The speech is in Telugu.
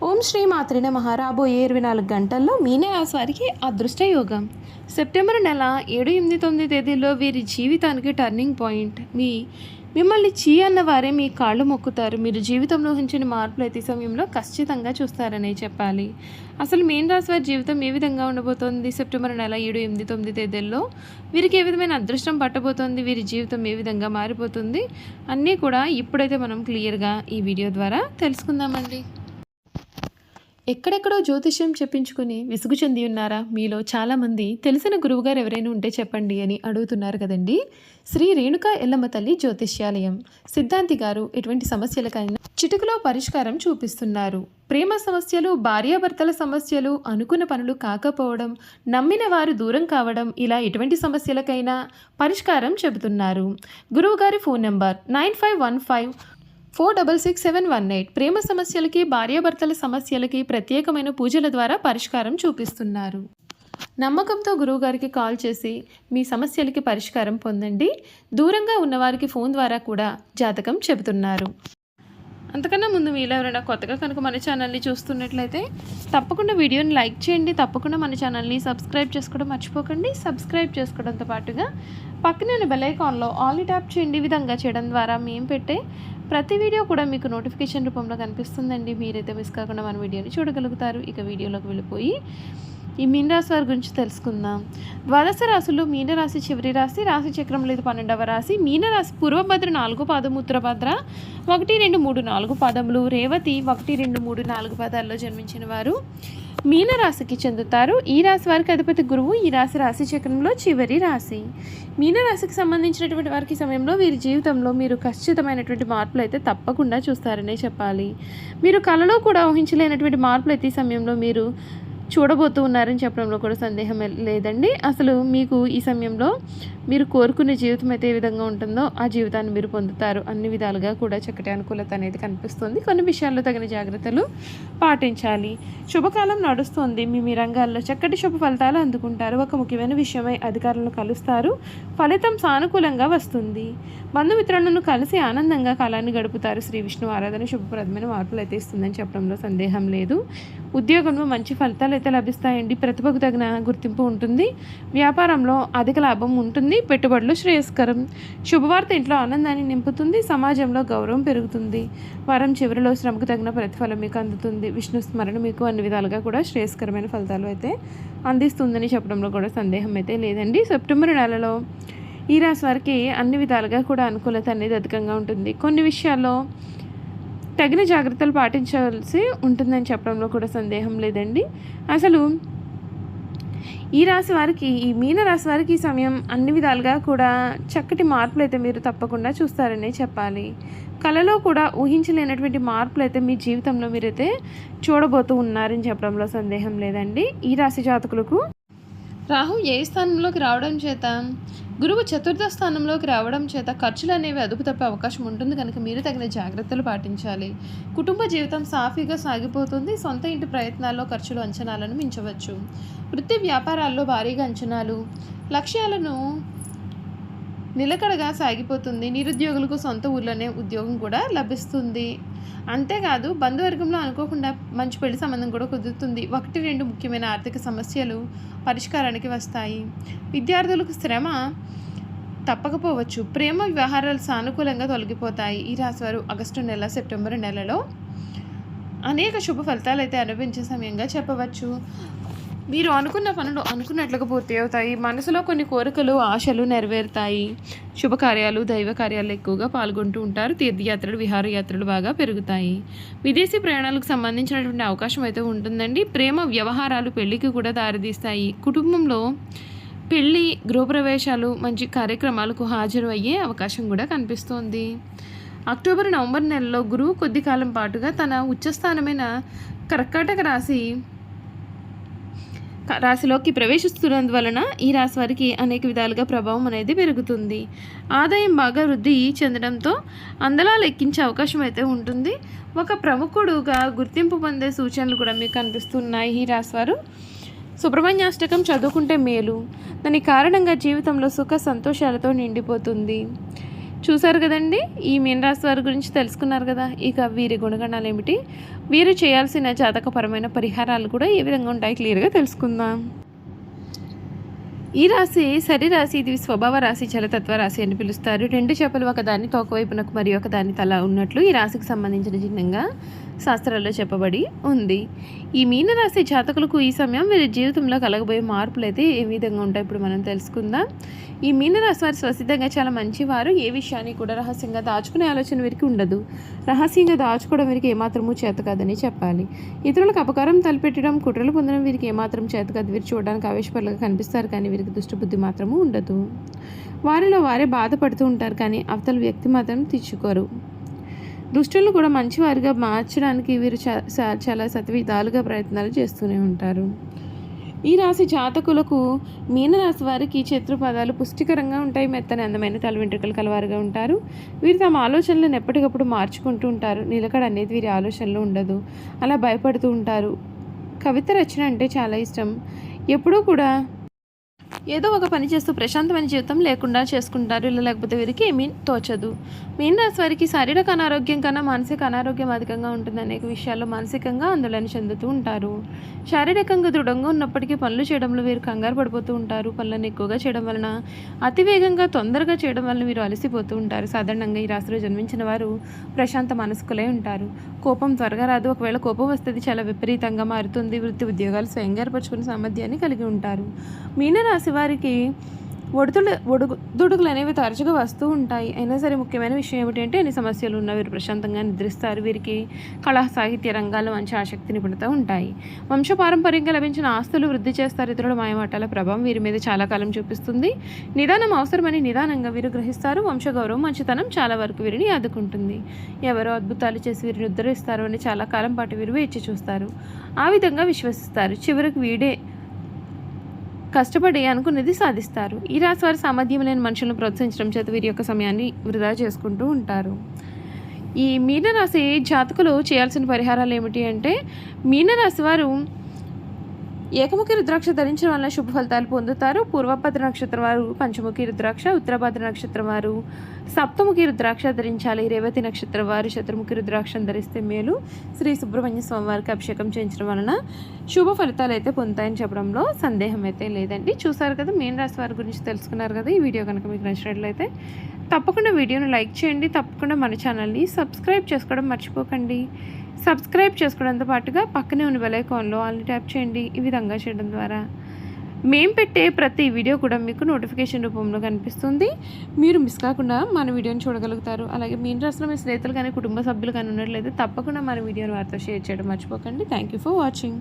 ఓం శ్రీ మాత్రే నమః. రాబోయే 24 గంటల్లో మీనరాశి వారికి అదృష్ట యోగం. సెప్టెంబర్ నెల 7, 8, 9 తేదీల్లో వీరి జీవితానికి టర్నింగ్ పాయింట్. మిమ్మల్ని చీ అన్న వారే మీ కాళ్ళు మొక్కుతారు. మీరు జీవితంలో ఊహించిన మార్పులు అయితే సమయంలో ఖచ్చితంగా చూస్తారనే చెప్పాలి. అసలు మీన రాశి వారి జీవితం ఏ విధంగా ఉండబోతోంది? సెప్టెంబర్ నెల 7, 8, 9 తేదీల్లో వీరికి ఏ విధమైన అదృష్టం పట్టబోతోంది? వీరి జీవితం ఏ విధంగా మారిపోతుంది? అన్నీ కూడా ఇప్పుడైతే మనం క్లియర్గా ఈ వీడియో ద్వారా తెలుసుకుందామండి. ఎక్కడెక్కడో జ్యోతిష్యం చెప్పించుకుని విసుగు చెంది ఉన్నారా? మీలో చాలామంది తెలిసిన గురువుగారు ఎవరైనా ఉంటే చెప్పండి అని అడుగుతున్నారు కదండి. శ్రీ రేణుకా ఎల్లమ్మ తల్లి జ్యోతిష్యాలయం సిద్ధాంతి గారు ఎటువంటి సమస్యలకైనా చిటికలో పరిష్కారం చూపిస్తున్నారు. ప్రేమ సమస్యలు, భార్యాభర్తల సమస్యలు, అనుకున్న పనులు కాకపోవడం, నమ్మిన వారు దూరం కావడం, ఇలా ఎటువంటి సమస్యలకైనా పరిష్కారం చెబుతున్నారు. గురువుగారి ఫోన్ నంబర్ 9515466718. ప్రేమ సమస్యలకి, భార్యాభర్తల సమస్యలకి ప్రత్యేకమైన పూజల ద్వారా పరిష్కారం చూపిస్తున్నారు. నమ్మకంతో గురువుగారికి కాల్ చేసి మీ సమస్యలకి పరిష్కారం పొందండి. దూరంగా ఉన్నవారికి ఫోన్ ద్వారా కూడా జాతకం చెబుతున్నారు. అంతకన్నా ముందు మీలో ఎవరైనా కొత్తగా కనుక మన ఛానల్ని చూస్తున్నట్లయితే తప్పకుండా వీడియోని లైక్ చేయండి. తప్పకుండా మన ఛానల్ని సబ్స్క్రైబ్ చేసుకోవడం మర్చిపోకండి. సబ్స్క్రైబ్ చేసుకోవడంతో పాటుగా పక్కనే బెల్ ఐకాన్లో ఆల్ని ట్యాప్ చేయండి. ఈ విధంగా చేయడం ద్వారా మేము పెట్టే ప్రతి వీడియో కూడా మీకు నోటిఫికేషన్ రూపంలో కనిపిస్తుందండి. మీరైతే మిస్ కాకుండా మన వీడియోని చూడగలుగుతారు. ఇక వీడియోలోకి వెళ్ళిపోయి ఈ మీనరాశి వారి గురించి తెలుసుకుందాం. ద్వాదశ రాశుల్లో మీనరాశి చివరి రాశి. రాశి చక్రం లేదు 12వ రాశి. మీనరాశి పూర్వభద్ర 4 పాదం, ఉత్తరభద్ర 1, 2, 3, 4 పాదములు, రేవతి 1, 2, 3, 4 పాదాల్లో జన్మించిన వారు మీనరాశికి చెందుతారు. ఈ రాశి వారికి అధిపతి గురువు. ఈ రాశి చక్రంలో చివరి రాశి. మీనరాశికి సంబంధించినటువంటి వారికి సమయంలో వీరి జీవితంలో మీరు ఖచ్చితమైనటువంటి మార్పులు అయితే తప్పకుండా చూస్తారనే చెప్పాలి. మీరు కలలో కూడా ఊహించలేనటువంటి మార్పులు అయితే ఈ సమయంలో మీరు చూడబోతూ ఉన్నారని చెప్పడంలో కూడా సందేహం లేదండి. అసలు మీకు ఈ సమయంలో మీరు కోరుకునే జీవితం అయితే ఏ విధంగా ఉంటుందో ఆ జీవితాన్ని మీరు పొందుతారు. అన్ని విధాలుగా కూడా చక్కటి అనుకూలత అనేది కనిపిస్తుంది. కొన్ని విషయాల్లో తగిన జాగ్రత్తలు పాటించాలి. శుభకాలం నడుస్తుంది. మీ రంగాల్లో చక్కటి శుభ ఫలితాలు అందుకుంటారు. ఒక ముఖ్యమైన విషయమై అధికారులను కలుస్తారు. ఫలితం సానుకూలంగా వస్తుంది. బంధుమిత్రులను కలిసి ఆనందంగా కాలాన్ని గడుపుతారు. శ్రీ విష్ణు ఆరాధన శుభప్రదమైన మార్పులు అయితే ఇస్తుందని చెప్పడంలో సందేహం లేదు. ఉద్యోగంలో మంచి ఫలితాలు అయితే లభిస్తాయండి. ప్రతిభకు తగిన గుర్తింపు ఉంటుంది. వ్యాపారంలో అధిక లాభం ఉంటుంది. పెట్టుబడులు శ్రేయస్కరం. శుభవార్త ఇంట్లో ఆనందాన్ని నింపుతుంది. సమాజంలో గౌరవం పెరుగుతుంది. వారం చివరిలో శ్రమకు తగిన ప్రతిఫలం మీకు అందుతుంది. విష్ణు స్మరణ మీకు అన్ని విధాలుగా కూడా శ్రేయస్కరమైన ఫలితాలు అయితే అందిస్తుందని చెప్పడంలో కూడా సందేహం అయితే లేదండి. సెప్టెంబర్ నెలలో ఈ రాశి వారికి అన్ని విధాలుగా కూడా అనుకూలత అనేది అధికంగా ఉంటుంది. కొన్ని విషయాల్లో తగిన జాగ్రత్తలు పాటించాల్సి ఉంటుందని చెప్పడంలో కూడా సందేహం లేదండి. అసలు ఈ రాశి వారికి, ఈ మీన రాశి వారికి ఈ సమయం అన్ని విధాలుగా కూడా చక్కటి మార్పులు అయితే మీరు తప్పకుండా చూస్తారనే చెప్పాలి. కళలో కూడా ఊహించలేనటువంటి మార్పులు అయితే మీ జీవితంలో మీరైతే చూడబోతూ ఉన్నారని చెప్పడంలో సందేహం లేదండి. ఈ రాశి జాతకులకు రాహు ఏ స్థానంలోకి రావడం చేత, గురువు చతుర్థ స్థానంలోకి రావడం చేత ఖర్చులు అనేవి అదుపు తప్పే అవకాశం ఉంటుంది. కనుక మీరు తగిన జాగ్రత్తలు పాటించాలి. కుటుంబ జీవితం సాఫీగా సాగిపోతుంది. సొంత ఇంటి ప్రయత్నాల్లో ఖర్చులు అంచనాలను మించవచ్చు. వృత్తి వ్యాపారాల్లో భారీగా అంచనాలు, లక్ష్యాలను నిలకడగా సాగిపోతుంది. నిరుద్యోగులకు సొంత ఊర్లోనే ఉద్యోగం కూడా లభిస్తుంది. అంతేకాదు బంధువర్గంలో అనుకోకుండా మంచి పెళ్లి సంబంధం కూడా కుదురుతుంది. 1, 2 ముఖ్యమైన ఆర్థిక సమస్యలు పరిష్కారానికి వస్తాయి. విద్యార్థులకు శ్రమ తప్పకపోవచ్చు. ప్రేమ వ్యవహారాలు సానుకూలంగా తొలగిపోతాయి. ఈ రాశివారు ఆగస్టు నెల, సెప్టెంబర్ నెలలో అనేక శుభ ఫలితాలు అయితే అనుభవించే సమయంగా చెప్పవచ్చు. మీరు అనుకున్న పనులు అనుకున్నట్లుగా పూర్తి అవుతాయి. మనసులో కొన్ని కోరికలు, ఆశలు నెరవేరుతాయి. శుభకార్యాలు, దైవ కార్యాలు ఎక్కువగా పాల్గొంటూ ఉంటారు. తీర్థయాత్రలు, విహారయాత్రలు బాగా పెరుగుతాయి. విదేశీ ప్రయాణాలకు సంబంధించినటువంటి అవకాశం అయితే ఉంటుందండి. ప్రేమ వ్యవహారాలు పెళ్లికి కూడా దారితీస్తాయి. కుటుంబంలో పెళ్ళి, గృహప్రవేశాలు, మంచి కార్యక్రమాలకు హాజరు అయ్యే అవకాశం కూడా కనిపిస్తోంది. అక్టోబర్, నవంబర్ నెలలో గురువు కొద్ది కాలం పాటుగా తన ఉచ్చస్థానమైన కర్కాటక రాశిలోకి ప్రవేశిస్తున్నందువలన ఈ రాశి వారికి అనేక విధాలుగా ప్రభావం అనేది పెరుగుతుంది. ఆదాయం బాగా వృద్ధి చెందడంతో అందలాలు ఎక్కించే అవకాశం అయితే ఉంటుంది. ఒక ప్రముఖుడుగా గుర్తింపు పొందే సూచనలు కూడా మీకు కనిపిస్తున్నాయి. ఈ రాశి వారు సుబ్రహ్మణ్యాష్టకం చదువుకుంటే మేలు. దాని కారణంగా జీవితంలో సుఖ సంతోషాలతో నిండిపోతుంది. చూసారు కదండి, ఈ మీనరాశి వారి గురించి తెలుసుకున్నారు కదా. ఇక వీరి గుణగణాలు ఏమిటి, వీరు చేయాల్సిన జాతకపరమైన పరిహారాలు కూడా ఏ విధంగా ఉంటాయి క్లియర్గా తెలుసుకుందాం. ఈ రాశి శరీరాశి, ఇది స్వభావ రాశి, జలతత్వ రాశి అని పిలుస్తారు. రెండు చేపలు ఒకదాన్ని తోకవైపునకు మరియు ఒకదాని తల ఉన్నట్లు ఈ రాశికి సంబంధించిన చిహ్నంగా శాస్త్రాల్లో చెప్పబడి ఉంది. ఈ మీనరాశి జాతకులకు ఈ సమయం వీరి జీవితంలో కలగబోయే మార్పులు అయితే ఏ విధంగా ఉంటాయి ఇప్పుడు మనం తెలుసుకుందాం. ఈ మీనరాశి వారు స్వసిద్ధంగా చాలా మంచివారు. ఏ విషయాన్ని కూడా రహస్యంగా దాచుకునే ఆలోచన వీరికి ఉండదు. రహస్యంగా దాచుకోవడం వీరికి ఏమాత్రమూ చేత కాదని చెప్పాలి. ఇతరులకు అపకారం తలపెట్టడం, కుట్రలు పొందడం వీరికి ఏమాత్రం చేత కాదు. వీరు చూడడానికి ఆవేశపరులుగా కనిపిస్తారు, కానీ వీరికి దుష్టబుద్ధి మాత్రము ఉండదు. వారిలో వారే బాధపడుతూ ఉంటారు, కానీ అవతల వ్యక్తి మాత్రం తెచ్చుకోరు. దుష్టులను కూడా మంచివారిగా మార్చడానికి వీరు చాలా శతవిధాలుగా ప్రయత్నాలు చేస్తూనే ఉంటారు. ఈ రాశి జాతకులకు మీనరాశి వారికి పదాలు పుష్టికరంగా ఉంటాయి. మెత్తని అందమైన తల వెంట్రుకలు కలవారుగా ఉంటారు. వీరు తమ ఆలోచనలను ఎప్పటికప్పుడు మార్చుకుంటూ ఉంటారు. నిలకడ అనేది వీరి ఆలోచనలో ఉండదు. అలా భయపడుతూ ఉంటారు. కవిత రచన అంటే చాలా ఇష్టం. ఎప్పుడూ కూడా ఏదో ఒక పని చేస్తూ ప్రశాంతమైన జీవితం లేకుండా చేసుకుంటారు. ఇలా లేకపోతే వీరికి ఏమీ తోచదు. మీనరాశి వారికి శారీరక అనారోగ్యం కన్నా మానసిక అనారోగ్యం అధికంగా ఉంటుంది. అనేక విషయాల్లో మానసికంగా ఆందోళన చెందుతూ ఉంటారు. శారీరకంగా దృఢంగా ఉన్నప్పటికీ పనులు చేయడంలో వీరు కంగారు పడిపోతూ ఉంటారు. పనులను ఎక్కువగా చేయడం వలన, అతివేగంగా తొందరగా చేయడం వలన వీరు అలసిపోతూ ఉంటారు. సాధారణంగా ఈ రాశిలో జన్మించిన వారు ప్రశాంత మనస్కులై ఉంటారు. కోపం త్వరగా రాదు. ఒకవేళ కోపం వస్తే చాలా విపరీతంగా మారుతుంది. వృత్తి ఉద్యోగాలు స్వయంగా ఏర్పరచుకునే సామర్థ్యాన్ని కలిగి ఉంటారు. మీనరాశి వారికి ఒడుదుడుకులు అనేవి తరచుగా వస్తూ ఉంటాయి. అయినా సరే ముఖ్యమైన విషయం ఏమిటంటే అన్ని సమస్యలు ఉన్న వీరు ప్రశాంతంగా నిద్రిస్తారు. వీరికి కళా సాహిత్య రంగాల్లో మంచి ఆసక్తి నిపుణత ఉంటాయి. వంశపారంపర్యంగా లభించిన ఆస్తులు వృద్ధి చేస్తారు. ఇతరుల మాయమాటల ప్రభావం వీరి మీద చాలా కాలం చూపిస్తుంది. నిదానం అవసరమని నిదానంగా వీరు గ్రహిస్తారు. వంశగౌరవం, మంచితనం చాలా వరకు వీరిని ఆదుకుంటుంది. ఎవరో అద్భుతాలు చేసి వీరిని ఉద్ధరిస్తారు అని చాలా కాలం పాటు వీరు వేచి చూస్తారు. ఆ విధంగా విశ్వసిస్తారు. చివరికి వీడే కష్టపడి అనుకున్నది సాధిస్తారు. ఈ రాశి వారి సామర్థ్యం లేని మనుషులను ప్రోత్సహించడం చేత వీరి యొక్క సమయాన్ని వృధా చేసుకుంటూ ఉంటారు. ఈ మీనరాశి జాతకులు చేయాల్సిన పరిహారాలు ఏమిటి అంటే, మీనరాశి వారు ఏకముఖి రుద్రాక్ష ధరించడం వల్ల శుభ ఫలితాలు పొందుతారు. పూర్వభద్ర నక్షత్రం వారు పంచముఖి రుద్రాక్ష, ఉత్తరభద్ర నక్షత్రం వారు సప్తముఖి రుద్రాక్ష ధరించాలి. రేవతి నక్షత్రం వారు చతుర్ముఖి రుద్రాక్షను ధరిస్తే మేలు. శ్రీ సుబ్రహ్మణ్య స్వామి వారికి అభిషేకం చేయించడం వలన శుభ ఫలితాలు అయితే పొందుతాయని చెప్పడంలో సందేహం అయితే లేదండి. చూసారు కదా, మీన రాశి వారి గురించి తెలుసుకున్నారు కదా. ఈ వీడియో కనుక మీకు నచ్చినట్లయితే తప్పకుండా వీడియోను లైక్ చేయండి. తప్పకుండా మన ఛానల్ని సబ్స్క్రైబ్ చేసుకోవడం మర్చిపోకండి. సబ్స్క్రైబ్ చేసుకోవడంతో పాటుగా పక్కనే ఉన్న బెల్ ఐకాన్లో ఆల్ని ట్యాప్ చేయండి. ఈ విధంగా చేయడం ద్వారా మేము పెట్టే ప్రతి వీడియో కూడా మీకు నోటిఫికేషన్ రూపంలో కనిపిస్తుంది. మీరు మిస్ కాకుండా మన వీడియోని చూడగలుగుతారు. అలాగే మీన రాశిలో మీ స్నేహితులు కానీ కుటుంబ సభ్యులు కానీ ఉన్నట్లయితే తప్పకుండా మన వీడియోని వారితో షేర్ చేయడం మర్చిపోకండి. Thank you for watching.